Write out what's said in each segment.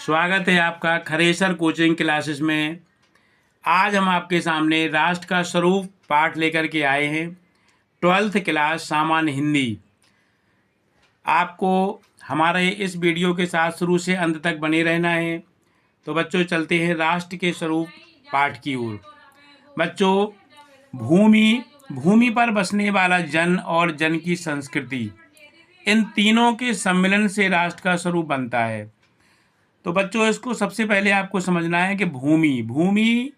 स्वागत है आपका खरेसर कोचिंग क्लासेस में। आज हम आपके सामने राष्ट्र का स्वरूप पाठ लेकर के आए हैं। 12th क्लास सामान्य हिंदी। आपको हमारे इस वीडियो के साथ शुरू से अंत तक बने रहना है। तो बच्चों चलते हैं राष्ट्र के स्वरूप पाठ की ओर। बच्चों, भूमि पर बसने वाला जन और जन की संस्कृति, इन तीनों के सम्मिलन से राष्ट्र का स्वरूप बनता है। तो बच्चों इसको सबसे पहले आपको समझना है कि भूमि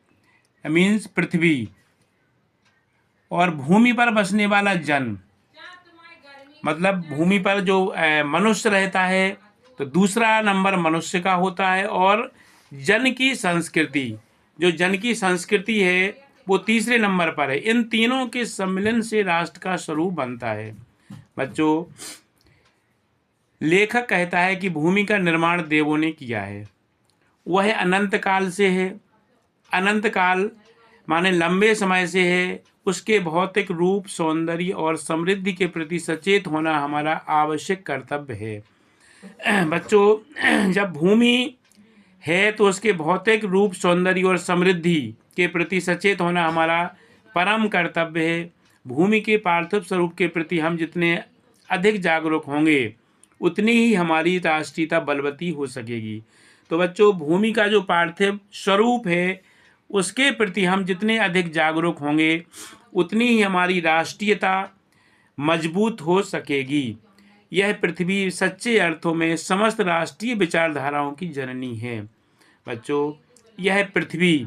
मीन्स पृथ्वी, और भूमि पर बसने वाला जन मतलब भूमि पर जो मनुष्य रहता है, तो दूसरा नंबर मनुष्य का होता है। और जन की संस्कृति, जो जन की संस्कृति है वो तीसरे नंबर पर है। इन तीनों के सम्मिलन से राष्ट्र का स्वरूप बनता है। बच्चों, लेखक कहता है कि भूमि का निर्माण देवों ने किया है। वह अनंत काल से है। अनंत काल माने लंबे समय से है। उसके भौतिक रूप, सौंदर्य और समृद्धि के प्रति सचेत होना हमारा आवश्यक कर्तव्य है। बच्चों, जब भूमि है तो उसके भौतिक रूप, सौंदर्य और समृद्धि के प्रति सचेत होना हमारा परम कर्तव्य है। भूमि के पार्थिव स्वरूप के प्रति हम जितने अधिक जागरूक होंगे उतनी ही हमारी राष्ट्रीयता बलवती हो सकेगी। तो बच्चों, भूमि का जो पार्थिव स्वरूप है उसके प्रति हम जितने अधिक जागरूक होंगे उतनी ही हमारी राष्ट्रीयता मजबूत हो सकेगी। यह पृथ्वी सच्चे अर्थों में समस्त राष्ट्रीय विचारधाराओं की जननी है। बच्चों, यह पृथ्वी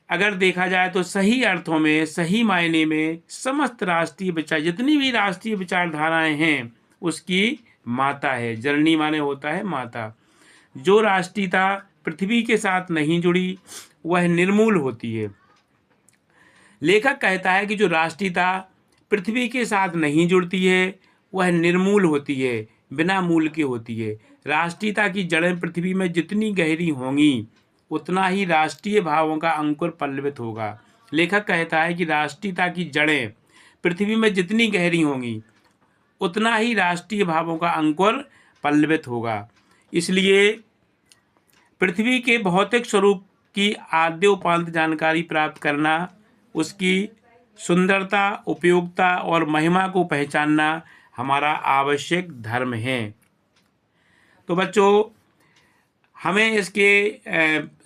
अगर देखा जाए तो सही अर्थों में, सही मायने में समस्त राष्ट्रीय विचार, जितनी भी राष्ट्रीय विचारधाराएं हैं उसकी माता है। जननी माने होता है माता। जो राष्ट्रीयता पृथ्वी के साथ नहीं जुड़ी वह निर्मूल होती है। लेखक कहता है कि जो राष्ट्रीयता पृथ्वी के साथ नहीं जुड़ती है वह निर्मूल होती है, बिना मूल के होती है। राष्ट्रीयता की जड़ें पृथ्वी में जितनी गहरी होंगी उतना ही राष्ट्रीय भावों का अंकुर पल्लवित होगा। लेखक कहता है कि राष्ट्रीयता की जड़ें पृथ्वी में जितनी गहरी होंगी उतना ही राष्ट्रीय भावों का अंकुर पल्लवित होगा। इसलिए पृथ्वी के भौतिक स्वरूप की आद्योपांत जानकारी प्राप्त करना, उसकी सुंदरता, उपयोगिता और महिमा को पहचानना हमारा आवश्यक धर्म है। तो बच्चों, हमें इसके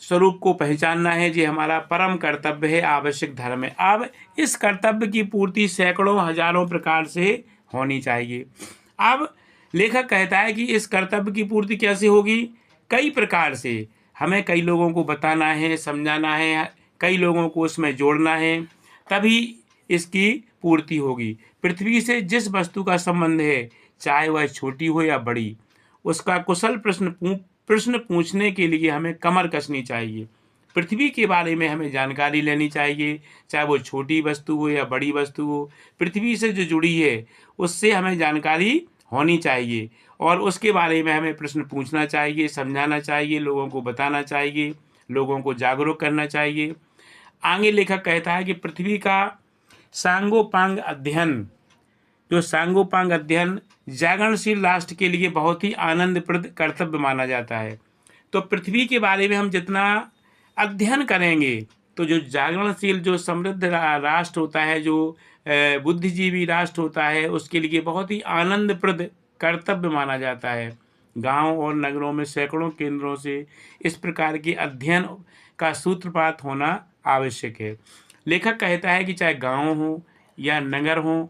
स्वरूप को पहचानना है, ये हमारा परम कर्तव्य है, आवश्यक धर्म है। अब इस कर्तव्य की पूर्ति सैकड़ों हजारों प्रकार से होनी चाहिए। अब लेखक कहता है कि इस कर्तव्य की पूर्ति कैसे होगी? कई प्रकार से। हमें कई लोगों को बताना है, समझाना है, कई लोगों को उसमें जोड़ना है, तभी इसकी पूर्ति होगी। पृथ्वी से जिस वस्तु का संबंध है, चाहे वह छोटी हो या बड़ी, उसका कुशल प्रश्न पूछने के लिए हमें कमर कसनी चाहिए। पृथ्वी के बारे में हमें जानकारी लेनी चाहिए, चाहे वो छोटी वस्तु हो या बड़ी वस्तु हो। पृथ्वी से जो जुड़ी है उससे हमें जानकारी होनी चाहिए और उसके बारे में हमें प्रश्न पूछना चाहिए, समझाना चाहिए, लोगों को बताना चाहिए, लोगों को जागरूक करना चाहिए। आगे लेखक कहता है कि पृथ्वी का सांगोपांग अध्ययन, जो सांगोपांग अध्ययन जागरणशील राष्ट्र के लिए बहुत ही आनंदप्रद कर्तव्य माना जाता है। तो पृथ्वी के बारे में हम जितना अध्ययन करेंगे तो जो जागरणशील, जो समृद्ध राष्ट्र होता है, जो बुद्धिजीवी राष्ट्र होता है, उसके लिए बहुत ही आनंदप्रद कर्तव्य माना जाता है। गांव और नगरों में सैकड़ों केंद्रों से इस प्रकार के अध्ययन का सूत्रपात होना आवश्यक है। लेखक कहता है कि चाहे गांव हो या नगर हो,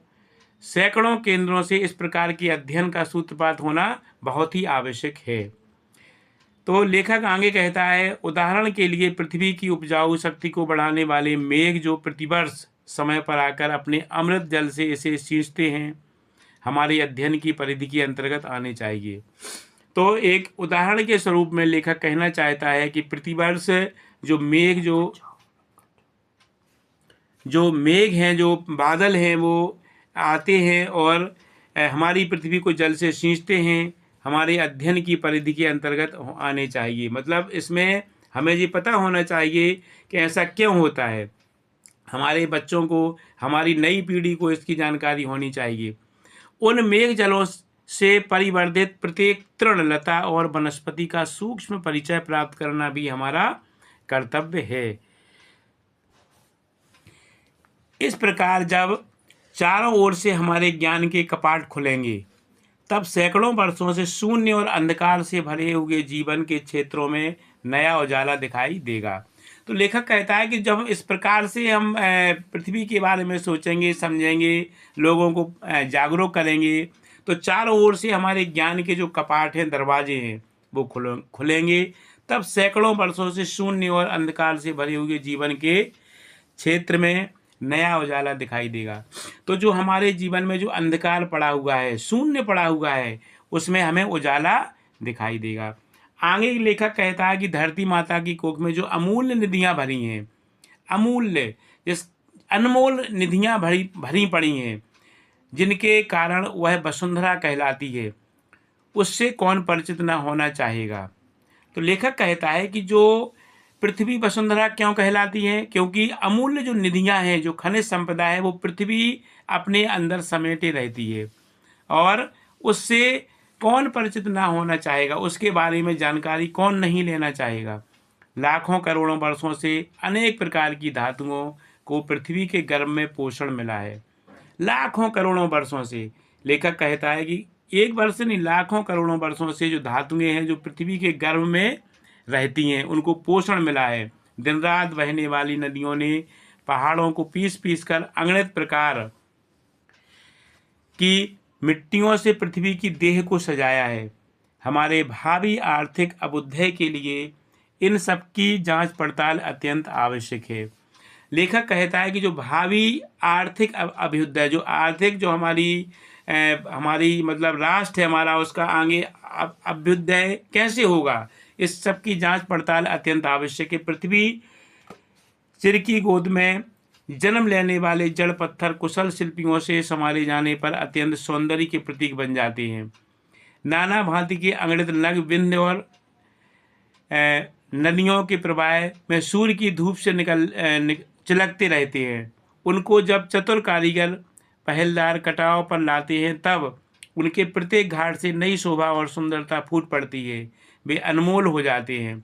सैकड़ों केंद्रों से इस प्रकार के अध्ययन का सूत्रपात होना बहुत ही आवश्यक है। तो लेखक आगे कहता है, उदाहरण के लिए पृथ्वी की उपजाऊ शक्ति को बढ़ाने वाले मेघ जो प्रतिवर्ष समय पर आकर अपने अमृत जल से इसे सींचते हैं, हमारे अध्ययन की परिधि के अंतर्गत आने चाहिए। तो एक उदाहरण के स्वरूप में लेखक कहना चाहता है कि प्रतिवर्ष जो मेघ जो मेघ हैं, जो बादल हैं, वो आते हैं और हमारी पृथ्वी को जल से सींचते हैं, हमारे अध्ययन की परिधि के अंतर्गत आने चाहिए। मतलब इसमें हमें ये पता होना चाहिए कि ऐसा क्यों होता है। हमारे बच्चों को, हमारी नई पीढ़ी को इसकी जानकारी होनी चाहिए। उन मेघ जलों से परिवर्धित प्रत्येक तृणलता और वनस्पति का सूक्ष्म परिचय प्राप्त करना भी हमारा कर्तव्य है। इस प्रकार जब चारों ओर से हमारे ज्ञान के कपाट खुलेंगे, तब सैकड़ों वर्षों से शून्य और अंधकार से भरे हुए जीवन के क्षेत्रों में नया उजाला दिखाई देगा। तो लेखक कहता है कि जब इस प्रकार से हम पृथ्वी के बारे में सोचेंगे, समझेंगे, लोगों को जागरूक करेंगे, तो चारों ओर से हमारे ज्ञान के जो कपाट हैं, दरवाजे हैं, वो खुलेंगे। तब सैकड़ों वर्षों से शून्य और अंधकार से भरे हुए जीवन के क्षेत्र में नया उजाला दिखाई देगा। तो जो हमारे जीवन में जो अंधकार पड़ा हुआ है, शून्य पड़ा हुआ है, उसमें हमें उजाला दिखाई देगा। आगे लेखक कहता है कि धरती माता की कोख में जो अमूल्य निधियां भरी हैं, अमूल्य जिस अनमोल निधियां भरी पड़ी हैं, जिनके कारण वह वसुंधरा कहलाती है, उससे कौन परिचित न होना चाहेगा। तो लेखक कहता है कि जो पृथ्वी वसुंधरा क्यों कहलाती है, क्योंकि अमूल्य जो निधियां हैं, जो खनिज संपदा है, वो पृथ्वी अपने अंदर समेटे रहती है और उससे कौन परिचित ना होना चाहेगा, उसके बारे में जानकारी कौन नहीं लेना चाहेगा। लाखों करोड़ों वर्षों से अनेक प्रकार की धातुओं को पृथ्वी के गर्भ में पोषण मिला है। लाखों करोड़ों वर्षों से, लेखक कहता है कि एक वर्ष नहीं, लाखों करोड़ों वर्षों से जो धातुएं हैं, जो पृथ्वी के गर्भ में रहती हैं, उनको पोषण मिला है। दिन रात बहने वाली नदियों ने पहाड़ों को पीस पीस कर अगणित प्रकार की मिट्टियों से पृथ्वी की देह को सजाया है। हमारे भावी आर्थिक अभ्युदय के लिए इन सब की जांच पड़ताल अत्यंत आवश्यक है। लेखक कहता है कि जो भावी आर्थिक अभ्युदय, जो आर्थिक जो हमारी मतलब राष्ट्र है हमारा, उसका आगे अभ्युदय कैसे होगा, इस सब की जांच पड़ताल अत्यंत आवश्यक है। पृथ्वी चिर की गोद में जन्म लेने वाले जड़ पत्थर कुशल शिल्पियों से संवारे जाने पर अत्यंत सौंदर्य के प्रतीक बन जाते हैं। नाना भांति के अगणित नग विंध्य और नदियों के प्रवाह में सूर्य की धूप से चिलकते रहते हैं। उनको जब चतुर कारीगर पहलदार कटाव पर लाते हैं, तब उनके प्रत्येक घाट से नई शोभा और सुंदरता फूट पड़ती है। वे अनमोल हो जाते हैं।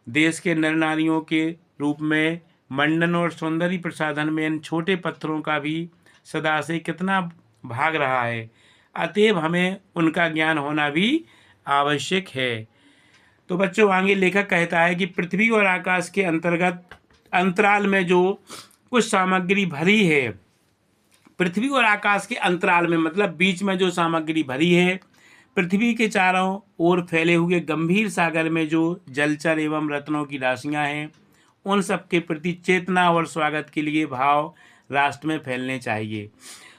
देश के नर नारियों के रूप में मंडन और सौंदर्य प्रसाधन में इन छोटे पत्थरों का भी सदा से कितना भाग रहा है। अतएव हमें उनका ज्ञान होना भी आवश्यक है। तो बच्चों, आगे लेखक कहता है कि पृथ्वी और आकाश के अंतर्गत अंतराल में जो कुछ सामग्री भरी है, पृथ्वी और आकाश के अंतराल में मतलब बीच में जो सामग्री भरी है, पृथ्वी के चारों ओर फैले हुए गंभीर सागर में जो जलचर एवं रत्नों की राशियां हैं, उन सब के प्रति चेतना और स्वागत के लिए भाव राष्ट्र में फैलने चाहिए।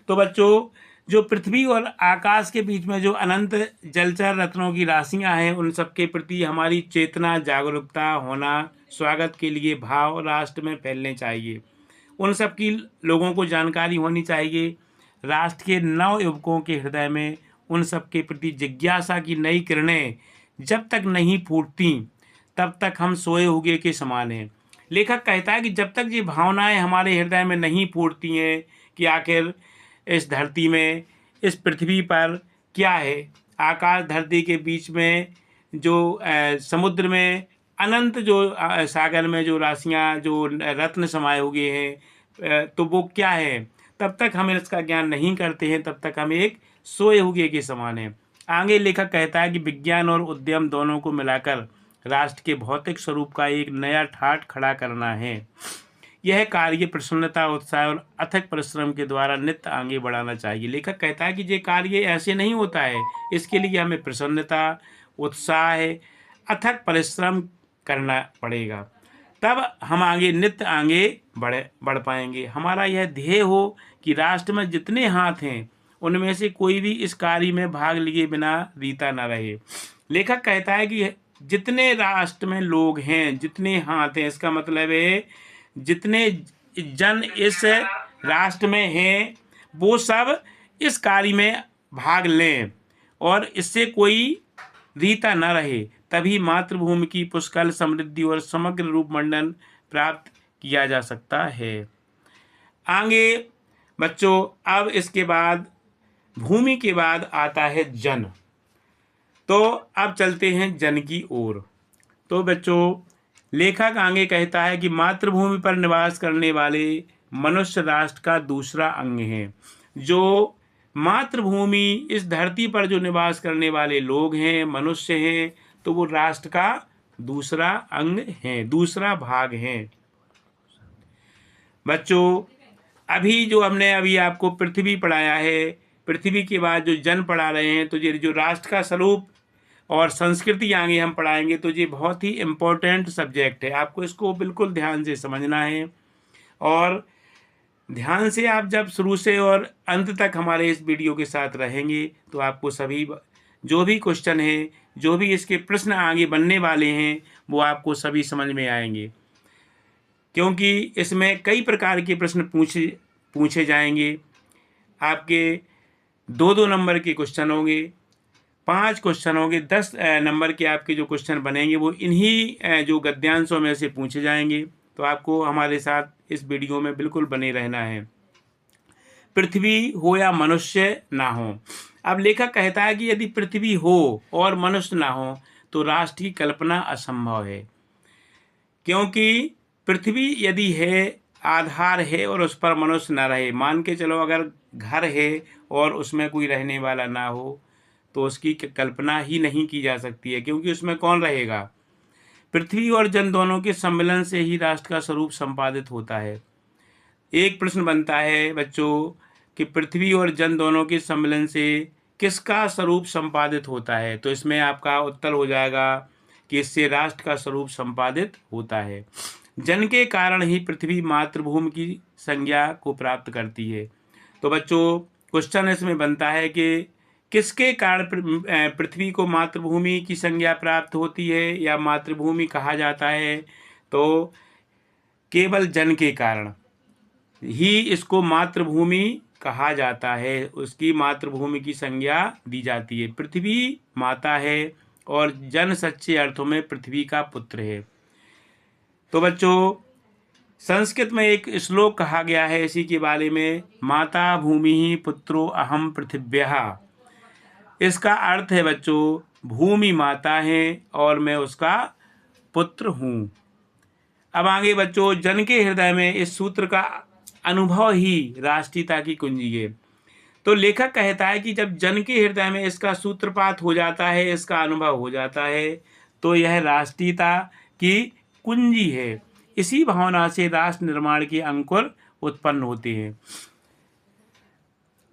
तो बच्चों, जो पृथ्वी और आकाश के बीच में जो अनंत जलचर रत्नों की राशियां हैं, उन सब के प्रति हमारी चेतना, जागरूकता होना, स्वागत के लिए भाव राष्ट्र में फैलने चाहिए। उन सब की लोगों को जानकारी होनी चाहिए। राष्ट्र के नव युवकों के हृदय में उन सब के प्रति जिज्ञासा की नई किरणें जब तक नहीं फूटती, तब तक हम सोए हुए के समान हैं। लेखक कहता है कि जब तक ये भावनाएं हमारे हृदय में नहीं फूटती हैं कि आखिर इस धरती में, इस पृथ्वी पर क्या है, आकाश धरती के बीच में जो समुद्र में अनंत जो सागर में जो राशियां, जो रत्न समाये हुए हैं, तो वो क्या है, तब तक हम इसका ज्ञान नहीं करते हैं, तब तक हम एक सोए हुए के समान हैं। आगे लेखक कहता है कि विज्ञान और उद्यम दोनों को मिलाकर राष्ट्र के भौतिक स्वरूप का एक नया ठाठ खड़ा करना है। यह कार्य प्रसन्नता, उत्साह और अथक परिश्रम के द्वारा नित्य आगे बढ़ाना चाहिए। लेखक कहता है कि ये कार्य ऐसे नहीं होता है, इसके लिए हमें प्रसन्नता, उत्साह, अथक परिश्रम करना पड़ेगा, तब हम नित्य आगे बढ़ पाएंगे। हमारा यह ध्येय हो कि राष्ट्र में जितने हाथ हैं, उनमें से कोई भी इस कार्य में भाग लिए बिना रीता न रहे। लेखक कहता है कि जितने राष्ट्र में लोग हैं, जितने हाथ हैं, इसका मतलब है जितने जन इस राष्ट्र में हैं, वो सब इस कार्य में भाग लें और इससे कोई रीता न रहे, तभी मातृभूमि की पुष्कल समृद्धि और समग्र रूप मंडन प्राप्त किया जा सकता है। आगे बच्चों, अब इसके बाद भूमि के बाद आता है जन। तो अब चलते हैं जन की ओर। तो बच्चों, लेखक आगे कहता है कि मातृभूमि पर निवास करने वाले मनुष्य राष्ट्र का दूसरा अंग है। जो मातृभूमि, इस धरती पर जो निवास करने वाले लोग हैं, मनुष्य हैं, तो वो राष्ट्र का दूसरा अंग है, दूसरा भाग है। बच्चों, अभी जो हमने अभी आपको पृथ्वी पढ़ाया है, पृथ्वी के बाद जो जन पढ़ा रहे हैं, तो ये जो राष्ट्र का स्वरूप और संस्कृति आगे हम पढ़ाएंगे, तो ये बहुत ही इम्पोर्टेंट सब्जेक्ट है। आपको इसको बिल्कुल ध्यान से समझना है, और ध्यान से आप जब शुरू से और अंत तक हमारे इस वीडियो के साथ रहेंगे, तो आपको सभी जो भी क्वेश्चन है, जो भी इसके प्रश्न आगे बनने वाले हैं, वो आपको सभी समझ में आएंगे। क्योंकि इसमें कई प्रकार के प्रश्न पूछे जाएंगे। आपके 2-2 नंबर के क्वेश्चन होंगे, 5 क्वेश्चन होंगे, 10 नंबर के आपके जो क्वेश्चन बनेंगे वो इन्हीं जो गद्यांशों में से पूछे जाएंगे। तो आपको हमारे साथ इस वीडियो में बिल्कुल बने रहना है। पृथ्वी हो या मनुष्य ना हो। अब लेखक कहता है कि यदि पृथ्वी हो और मनुष्य ना हो तो राष्ट्र की कल्पना असंभव है। क्योंकि पृथ्वी यदि है, आधार है, और उस पर मनुष्य ना रहे, मान के चलो अगर घर है और उसमें कोई रहने वाला ना हो, तो उसकी कल्पना ही नहीं की जा सकती है, क्योंकि उसमें कौन रहेगा। पृथ्वी और जन दोनों के सम्मिलन से ही राष्ट्र का स्वरूप संपादित होता है। एक प्रश्न बनता है बच्चों कि पृथ्वी और जन दोनों के सम्मिलन से किसका स्वरूप संपादित होता है, तो इसमें आपका उत्तर हो जाएगा कि इससे राष्ट्र का स्वरूप संपादित होता है। जन के कारण ही पृथ्वी मातृभूमि की संज्ञा को प्राप्त करती है। तो बच्चों, क्वेश्चन इसमें बनता है कि किसके कारण पृथ्वी को मातृभूमि की संज्ञा प्राप्त होती है या मातृभूमि कहा जाता है, तो केवल जन के कारण ही इसको मातृभूमि कहा जाता है, उसकी मातृभूमि की संज्ञा दी जाती है। पृथ्वी माता है और जन सच्चे अर्थों में पृथ्वी का पुत्र है। तो बच्चों, संस्कृत में एक श्लोक कहा गया है इसी के बारे में, माता भूमि पुत्रो अहम पृथिव्यः। इसका अर्थ है बच्चों, भूमि माता है और मैं उसका पुत्र हूँ। अब आगे बच्चों, जन के हृदय में इस सूत्र का अनुभव ही राष्ट्रीयता की कुंजी है। तो लेखक कहता है कि जब जन के हृदय में इसका सूत्रपात हो जाता है, इसका अनुभव हो जाता है, तो यह राष्ट्रीयता की कुंजी है। इसी भावना से राष्ट्र निर्माण के अंकुर उत्पन्न होते हैं।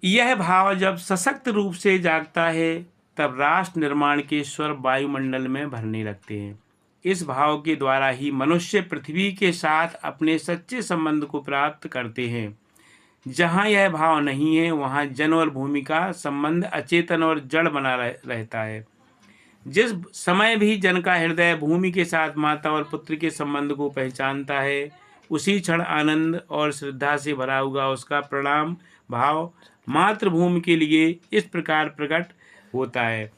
यह भाव जब सशक्त रूप से जागता है, तब राष्ट्र निर्माण के स्वर वायुमंडल में भरने लगते हैं। इस भाव के द्वारा ही मनुष्य पृथ्वी के साथ अपने सच्चे संबंध को प्राप्त करते हैं। जहाँ यह भाव नहीं है, वहाँ जन और भूमि का संबंध अचेतन और जड़ बना रहता है। जिस समय भी जन का हृदय भूमि के साथ माता और पुत्र के संबंध को पहचानता है, उसी क्षण आनंद और श्रद्धा से भरा हुआ उसका प्रणाम भाव मातृभूमि के लिए इस प्रकार प्रकट होता है।